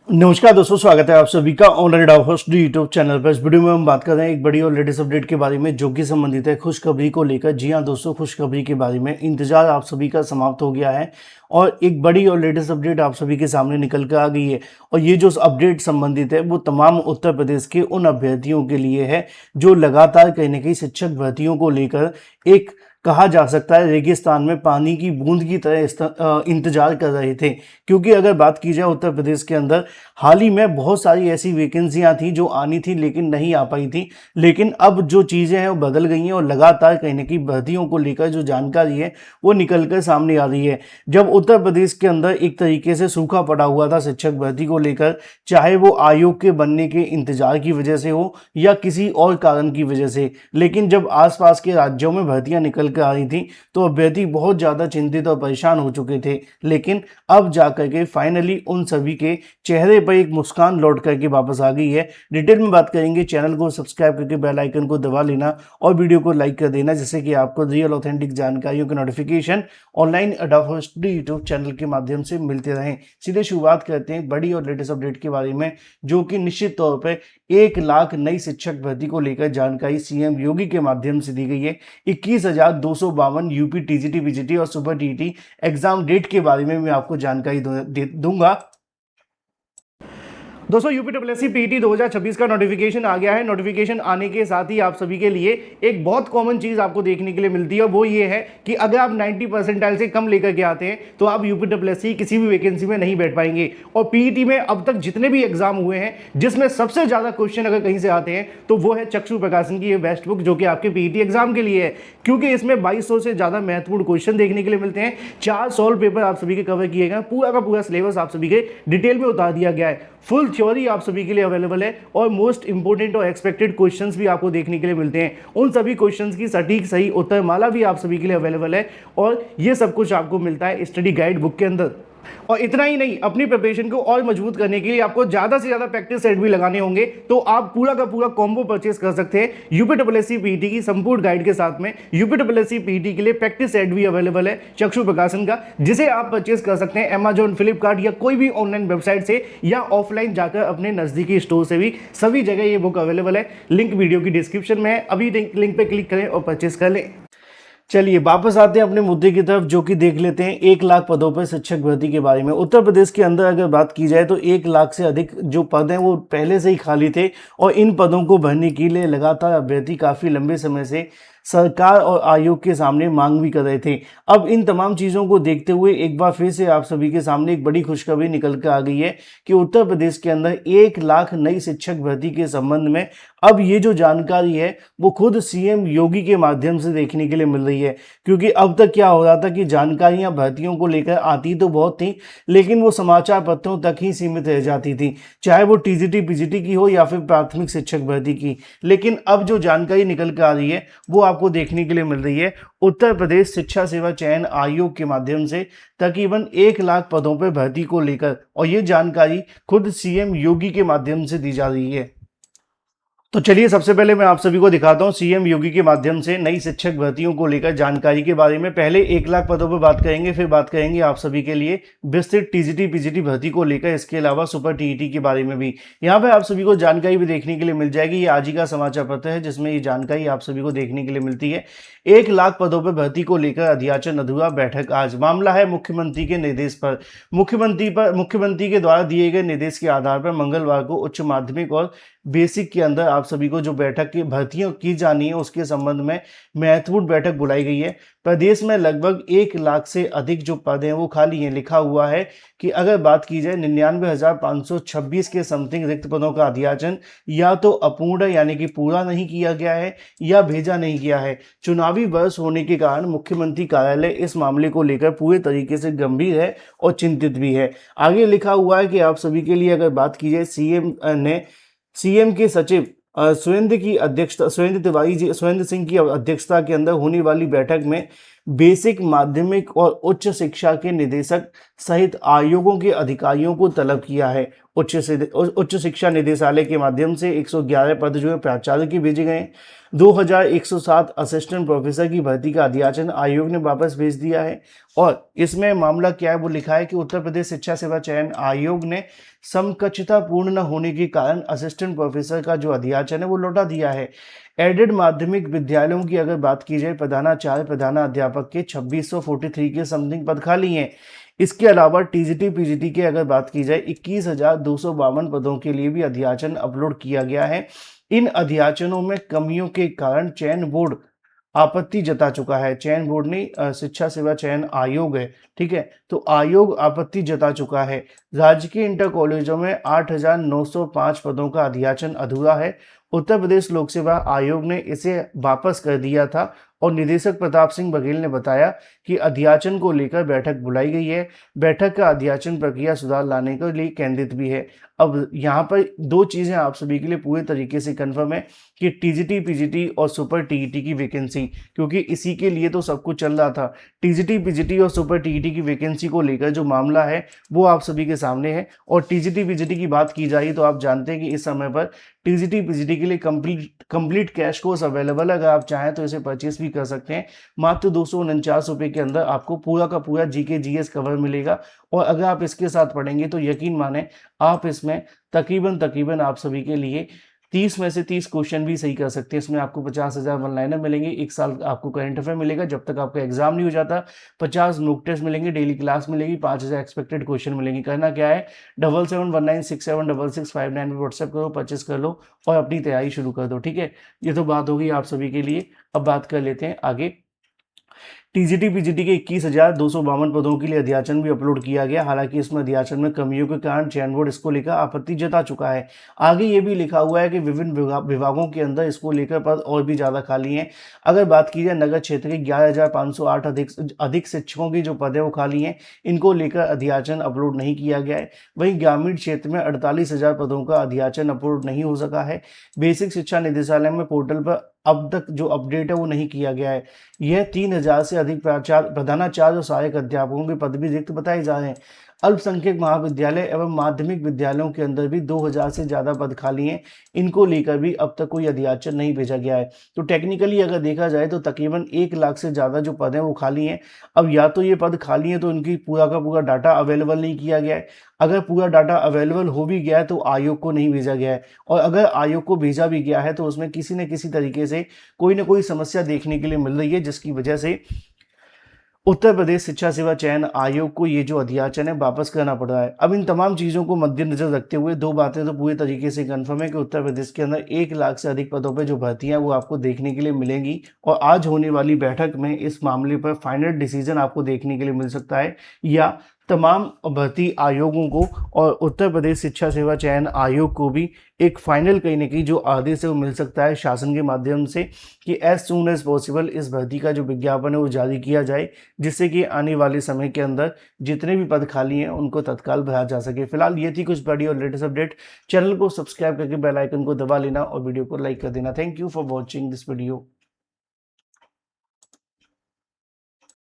नमस्कार दोस्तों, स्वागत है आप सभी का ऑनलाइन होस्ट यूट्यूब चैनल पर। इस वीडियो में हम बात कर रहे हैं एक बड़ी और लेटेस्ट अपडेट के बारे में जो कि संबंधित है खुशखबरी को लेकर। जी हां दोस्तों, खुशखबरी के बारे में इंतजार आप सभी का समाप्त हो गया है और एक बड़ी और लेटेस्ट अपडेट आप सभी के सामने निकल कर आ गई है। और ये जो अपडेट संबंधित है वो तमाम उत्तर प्रदेश के उन अभ्यर्थियों के लिए है जो लगातार कहीं ना कहीं शिक्षक भर्तियों को लेकर एक कहा जा सकता है रेगिस्तान में पानी की बूंद की तरह इंतजार कर रहे थे। क्योंकि अगर बात की जाए उत्तर प्रदेश के अंदर हाल ही में बहुत सारी ऐसी वैकेंसियां थी जो आनी थी लेकिन नहीं आ पाई थी। लेकिन अब जो चीज़ें हैं वो बदल गई हैं और लगातार कहीं ना कहीं भर्तियों को लेकर जो जानकारी है वो निकल कर सामने आ रही है। जब उत्तर प्रदेश के अंदर एक तरीके से सूखा पड़ा हुआ था शिक्षक भर्ती को लेकर, चाहे वो आयोग के बनने के इंतजार की वजह से हो या किसी और कारण की वजह से, लेकिन जब आसपास के राज्यों में भर्तियां निकल कर आ रही थी तो अभ्यर्थी बहुत ज़्यादा चिंतित और परेशान हो चुके थे। लेकिन अब जाकर के फाइनली उन सभी के चेहरे पर एक मुस्कान लौट करके वापस आ गई है। डिटेल में बात करेंगे, चैनल को सब्सक्राइब करके बेल आइकन को दबा लेना और वीडियो को लाइक कर देना जिससे कि आपको रियल ऑथेंटिक जानकारियों के notification online adopt YouTube channel के माध्यम से मिलते रहें। सीधे शुरुआत करते हैं बड़ी और लेटेस्ट अपडेट के बारे में, जो कि निश्चित तौर पर 1 लाख नई शिक्षक भर्ती को लेकर जानकारी सीएम योगी के माध्यम से दी गई है। 21,252 यूपी टीजीटी पीजीटी और सुपर टीटी एग्जाम डेट के बारे में मैं आपको जानकारी दूंगा। दोस्तों, यूपीडब्ल्यूएससी पीटी 2026 का नोटिफिकेशन आ गया है। नोटिफिकेशन आने के साथ ही आप सभी के लिए एक बहुत कॉमन चीज आपको देखने के लिए मिलती है, वो ये है कि अगर आप 90 परसेंटाइल से कम लेकर के आते हैं तो आप यूपीडब्ल्यूएससी किसी भी वैकेंसी में नहीं बैठ पाएंगे। और पीईटी में अब तक जितने भी एग्जाम हुए हैं जिसमें सबसे ज्यादा क्वेश्चन अगर कहीं से आते हैं तो वो है चक्षु प्रकाशन की ये बेस्ट बुक, जो कि आपके पीईटी एग्जाम के लिए है। क्योंकि इसमें 2200 से ज्यादा महत्वपूर्ण क्वेश्चन देखने के लिए मिलते हैं। 4 सॉल्व पेपर आप सभी के कवर किए गए, पूरा का पूरा सिलेबस आप सभी के डिटेल में उतार दिया गया है। फुल थ्योरी आप सभी के लिए अवेलेबल है और मोस्ट इंपोर्टेंट और एक्सपेक्टेड क्वेश्चंस भी आपको देखने के लिए मिलते हैं। उन सभी क्वेश्चंस की सटीक सही उत्तर माला भी आप सभी के लिए अवेलेबल है और ये सब कुछ आपको मिलता है स्टडी गाइड बुक के अंदर। और इतना ही नहीं, अपनी प्रिपरेशन को और मजबूत करने के लिए आपको ज्यादा से ज्यादा प्रैक्टिस सेट भी लगाने होंगे, तो आप पूरा का पूरा कॉम्बो परचेस कर सकते हैं यूपीडब्ल्यूएससी पीटी की संपूर्ण गाइड के साथ में। यूपीडब्ल्यूएससी पीटी के लिए प्रैक्टिस सेट भी अवेलेबल है चक्षु प्रकाशन का, जिसे आप परचेस कर सकते हैं अमेजॉन, फ्लिपकार्ट या कोई भी ऑनलाइन वेबसाइट से या ऑफलाइन जाकर अपने नजदीकी स्टोर से भी। सभी जगह ये बुक अवेलेबल है। लिंक वीडियो की डिस्क्रिप्शन में है, अभी लिंक पे क्लिक करें और परचेस कर लें। चलिए वापस आते हैं अपने मुद्दे की तरफ, जो कि देख लेते हैं 1 लाख पदों पर शिक्षक भर्ती के बारे में। उत्तर प्रदेश के अंदर अगर बात की जाए तो 1 लाख से अधिक जो पद हैं वो पहले से ही खाली थे और इन पदों को भरने के लिए लगातार अभ्यर्थी काफ़ी लंबे समय से सरकार और आयोग के सामने मांग भी कर रहे थे। अब इन तमाम चीज़ों को देखते हुए एक बार फिर से आप सभी के सामने एक बड़ी खुशखबरी निकल कर आ गई है कि उत्तर प्रदेश के अंदर 1 लाख नई शिक्षक भर्ती के संबंध में अब ये जो जानकारी है वो खुद सीएम योगी के माध्यम से देखने के लिए मिल रही है। क्योंकि अब तक क्या हो रहा था कि जानकारियां भर्तियों को लेकर आती तो बहुत थी, लेकिन वो समाचार पत्रों तक ही सीमित रह जाती थी, चाहे वो टीजीटी पीजीटी की हो या फिर प्राथमिक शिक्षक भर्ती की। लेकिन अब जो जानकारी निकल कर आ रही है वो आपको देखने के लिए मिल रही है उत्तर प्रदेश शिक्षा सेवा चयन आयोग के माध्यम से तकरीबन 1 लाख पदों पर भर्ती को लेकर, और ये जानकारी खुद सीएम योगी के माध्यम से दी जा रही है। तो चलिए सबसे पहले मैं आप सभी को दिखाता हूं सीएम योगी के माध्यम से नई शिक्षक भर्तियों को लेकर जानकारी के बारे में। पहले 1 लाख पदों पर बात करेंगे, फिर बात करेंगे आप सभी के लिए विस्तृत टीजीटी पीजीटी भर्ती को लेकर, इसके अलावा सुपर टीईटी के बारे में भी। यहाँ पे आप सभी को जानकारी भी देखने के लिए मिल जाएगी। ये आज ही का समाचार पत्र है जिसमें ये जानकारी आप सभी को देखने के लिए मिलती है। 1 लाख पदों पर भर्ती को लेकर अध्याचन अधूरा, बैठक आज। मामला है मुख्यमंत्री के निर्देश पर। मुख्यमंत्री के द्वारा दिए गए निर्देश के आधार पर मंगलवार को उच्च माध्यमिक और बेसिक के अंदर आप सभी को जो बैठक की भर्तियां की जानी है उसके संबंध में महत्वपूर्ण बैठक बुलाई गई है। प्रदेश में लगभग 1 लाख से अधिक जो पद हैं वो खाली हैं। लिखा हुआ है कि अगर बात की जाए 99,526 के समथिंग रिक्त पदों का अध्याचन या तो अपूर्ण यानी कि पूरा नहीं किया गया है या भेजा नहीं गया है। चुनावी वर्ष होने के कारण मुख्यमंत्री कार्यालय इस मामले को लेकर पूरे तरीके से गंभीर है और चिंतित भी है। आगे लिखा हुआ है कि आप सभी के लिए अगर बात की जाए सीएम के सचिव सुरेंद्र सिंह की अध्यक्षता के अंदर होने वाली बैठक में बेसिक, माध्यमिक और उच्च शिक्षा के निदेशक सहित आयोगों के अधिकारियों को तलब किया है। उच्च शिक्षा निदेशालय के माध्यम से 111 पद जो है प्राचार्य के भेजे गए। 2107 असिस्टेंट प्रोफेसर की भर्ती का अध्याचन आयोग ने वापस भेज दिया है। और इसमें मामला क्या है वो लिखा है कि उत्तर प्रदेश शिक्षा सेवा चयन आयोग ने समकक्षता पूर्ण न होने के कारण असिस्टेंट प्रोफेसर का जो अध्याचन है वो लौटा दिया है। एडेड माध्यमिक विद्यालयों की अगर बात की जाए, प्रधानाचार्य प्रधानाध्यापक के 2643 के समथिंग पद खाली हैं। इसके अलावा टीजीटी पीजीटी के अगर बात की जाए 21,252 पदों के लिए भी अध्याचन अपलोड किया गया है। इन अध्याचनों में कमियों के कारण चयन बोर्ड आपत्ति जता चुका है। चयन बोर्ड ने शिक्षा सेवा चयन आयोग है, ठीक है, तो आयोग आपत्ति जता चुका है। राजकीय इंटर कॉलेजों में 8,905 पदों का अध्याचन अधूरा है। उत्तर प्रदेश लोक सेवा आयोग ने इसे वापस कर दिया था और निदेशक प्रताप सिंह बघेल ने बताया कि अध्याचन को लेकर बैठक बुलाई गई है। बैठक का अध्याचन प्रक्रिया सुधार लाने के लिए केंद्रित भी है। अब यहाँ पर दो चीज़ें आप सभी के लिए पूरे तरीके से कंफर्म है कि टीजीटी पीजीटी और सुपर टीईटी की वैकेंसी, क्योंकि इसी के लिए तो सब कुछ चल रहा था। टीजीटी पीजीटी और सुपर टीईटी की वैकेंसी को लेकर जो मामला है वो आप सभी के सामने है। और टीजीटी पीजीटी की बात की जाए तो आप जानते हैं कि इस समय पर टीजीटी पीजीटी के लिए कंप्लीट कैश कोर्स अवेलेबल है। अगर आप चाहें तो इसे परचेस भी कर सकते हैं। मात्र 249 रुपये के अंदर आपको पूरा का पूरा जीके जीएस कवर मिलेगा। और अगर आप इसके साथ पढ़ेंगे तो यकीन माने आप इसमें तकरीबन आप सभी के लिए 30 में से 30 क्वेश्चन भी सही कर सकते हैं। इसमें आपको 50,000 वन लाइनर मिलेंगे, 1 साल आपको करंट अफेयर मिलेगा जब तक आपका एग्जाम नहीं हो जाता, 50 मॉक टेस्ट मिलेंगे, डेली क्लास मिलेगी, 5,000 एक्सपेक्टेड क्वेश्चन मिलेंगे। करना क्या है, 7719676659 में व्हाट्सएप करो, परचेस कर लो और अपनी तैयारी शुरू कर दो, ठीक है। ये तो बात होगी आप सभी के लिए। अब बात कर लेते हैं आगे। टीजीटी पीजीटी के 21,252 पदों के लिए अध्याचन भी अपलोड किया गया। हालांकि इसमें अध्याचन में कमियों के कारण चयन बोर्ड इसको लेकर आपत्ति जता चुका है। आगे ये भी लिखा हुआ है कि विभिन्न विभागों के अंदर इसको लेकर पद और भी ज़्यादा खाली हैं। अगर बात की जाए नगर क्षेत्र के 11,508 अधिक शिक्षकों की जो पद है वो खाली हैं, इनको लेकर अध्याचन अपलोड नहीं किया गया है। वहीं ग्रामीण क्षेत्र में 48,000 पदों का अध्याचन अपलोड नहीं हो सका है। बेसिक शिक्षा निदेशालय में पोर्टल पर अब तक जो अपडेट है वो नहीं किया गया है। यह 3,000 से अधिक प्रधानाचार्य और सहायक अध्यापकों के पद भी रिक्त बताए जा रहे हैं। अल्पसंख्यक महाविद्यालय एवं माध्यमिक विद्यालयों के अंदर भी 2,000 से ज़्यादा पद खाली हैं। इनको लेकर भी अब तक कोई अध्याचन नहीं भेजा गया है। तो टेक्निकली अगर देखा जाए तो तकरीबन 1 लाख से ज़्यादा जो पद हैं वो खाली हैं। अब या तो ये पद खाली हैं तो उनकी पूरा का पूरा डाटा अवेलेबल नहीं किया गया है। अगर पूरा डाटा अवेलेबल हो भी गया है तो आयोग को नहीं भेजा गया है। और अगर आयोग को भेजा भी गया है तो उसमें किसी न किसी तरीके से कोई ना कोई समस्या देखने के लिए मिल रही है, जिसकी वजह से उत्तर प्रदेश शिक्षा सेवा चयन आयोग को ये जो अध्याचन है वापस करना पड़ रहा है। अब इन तमाम चीज़ों को मद्देनजर रखते हुए दो बातें तो पूरे तरीके से कंफर्म है कि उत्तर प्रदेश के अंदर 1 लाख से अधिक पदों पर जो भर्तियां वो आपको देखने के लिए मिलेंगी। और आज होने वाली बैठक में इस मामले पर फाइनल डिसीजन आपको देखने के लिए मिल सकता है, या तमाम भर्ती आयोगों को और उत्तर प्रदेश शिक्षा सेवा चयन आयोग को भी एक फाइनल कहीं ना कहीं जो आदेश है वो मिल सकता है शासन के माध्यम से कि एज सून एज पॉसिबल इस भर्ती का जो विज्ञापन है वो जारी किया जाए, जिससे कि आने वाले समय के अंदर जितने भी पद खाली हैं उनको तत्काल भरा जा सके। फिलहाल ये थी कुछ बड़ी और लेटेस्ट अपडेट। चैनल को सब्सक्राइब करके बेल आइकन को दबा लेना और वीडियो को लाइक कर देना। Thank you for watching this video.